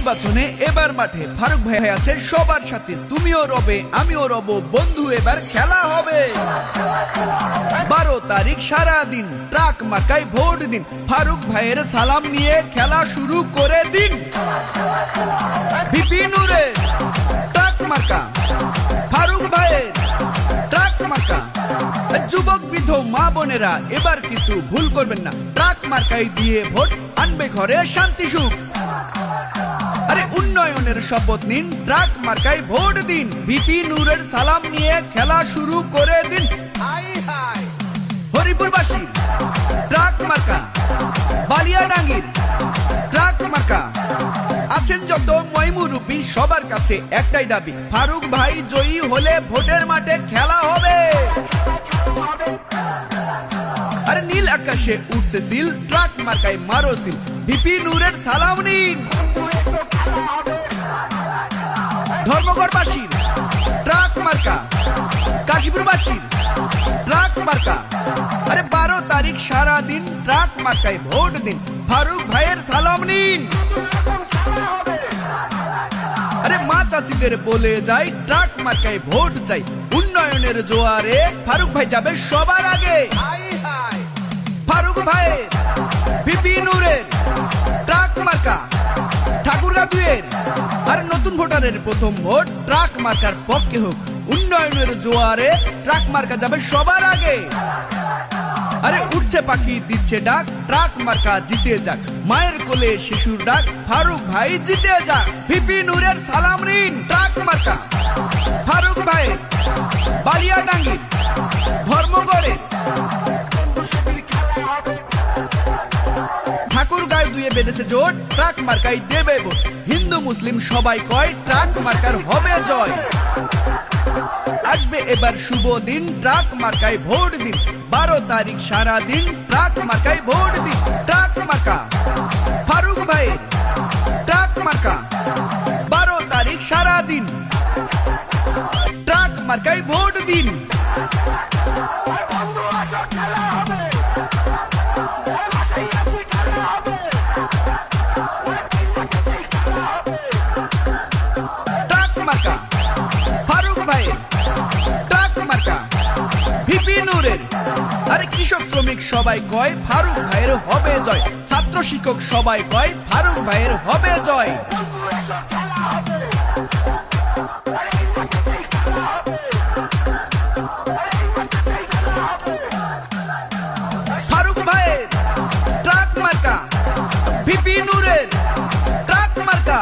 নির্বাচনে এবার মাঠে ফারুক ভাই আছে সবার সাথে, তুমিও রবে আমিও রব বন্ধু, এবার খেলা হবে 12 তারিখ সারাদিন ট্রাক মার্কায় ভোট দিন, ফারুক ভাইয়ের সালাম নিয়ে খেলা শুরু করে দিন। ভিপি নূরের ট্রাক মার্কা, ফারুক ভাইয়ের ট্রাক মার্কা। যুবক বৃদ্ধ মা বোনেরা এবার কিন্তু ভুল করবেন না, ট্রাক মার্কায় দিয়ে ভোট আনবে ঘরে শান্তি সুখ। আরে উন্নয়নের শপথ নিন, ট্রাক মার্কায় ভোট দিন, ভিপি নূরের সালাম নিয়ে খেলা শুরু করে দিন। হরিপুরবাসী ট্রাক মার্কা, বালিয়াডাঙ্গির ট্রাক মার্কা। আছেন যত ময়মুরুপি সবার কাছে একটাই দাবি, ফারুক ভাই জয়ী হলে ভোটের মাঠে খেলা হবে। আরে নীল আকাশে উঠছে সিল, ট্রাক মার্কায় মারো সিল, ভিপি নূরের সালাম নিন। ধর্মগড়বাসীর ট্রাক মার্কা, কাশীপুরবাসীর ট্রাক মার্কা। আরে 12 তারিখ সারাদিন ট্রাক মার্কায় ভোট দিন, ফারুক ভাইয়ের সালাম নিন। আরে মা চাচিদের বলে যাই, ট্রাক মার্কায় ভোট চাই, উন্নয়নের জোয়ারে ফারুক ভাই যাবে সবার আগে। ফারুক ভাইয়ের ভিপি নূরের ট্রাক মার্কা, ঠাকুরগাঁ 2-এর আর নতুন ভোটারের প্রথম ভোট ট্রাক মার্কার পক্ষে হোক, উন্নয়নের জোয়ারে ট্রাক মার্কা যাবে সবার আগে। আরে উঠছে পাখি দিচ্ছে ডাক, ট্রাক মার্কা জিতে যাক, মায়ের কোলে শিশুর ডাক, ফারুক ভাই জিতে যাক, ভিপি নূরের সালাম নিন। ট্রাক মার্কা, ফারুক ভাই, বালিয়াডাঙ্গির ধর্মগড়ের ঠাকুরগাঁয় 2-এ বেঁধেছে জোট, ট্রাক মার্কাই দেবে ভোট, হিন্দু মুসলিম সবাই কয় ট্রাক মার্কার হবে জয়। আসবে এবার শুভ দিন, ট্রাক মার্কায় ভোট দিন, 12 তারিখ সারাদিন ট্রাক মার্কায় ভোট দিন। ট্রাক মার্কা, ফারুক ভাইয়ের ট্রাক মার্কা, 12 তারিখ সারাদিন ট্রাক মার্কায় ভোট দিন। ট্রাক মার্কা, ফারুক ভাইয়ের ট্রাক মার্কা, ভিপি নূরের। আরে কৃষক শ্রমিক সবাই কয় ফারুক ভাইয়ের হবে জয়, ছাত্র শিক্ষক সবাই কয় ফারুক ভাইয়ের হবে জয়। ফারুক ভাইয়ের ট্রাক মার্কা, ভিপি নূরের ট্রাক মার্কা।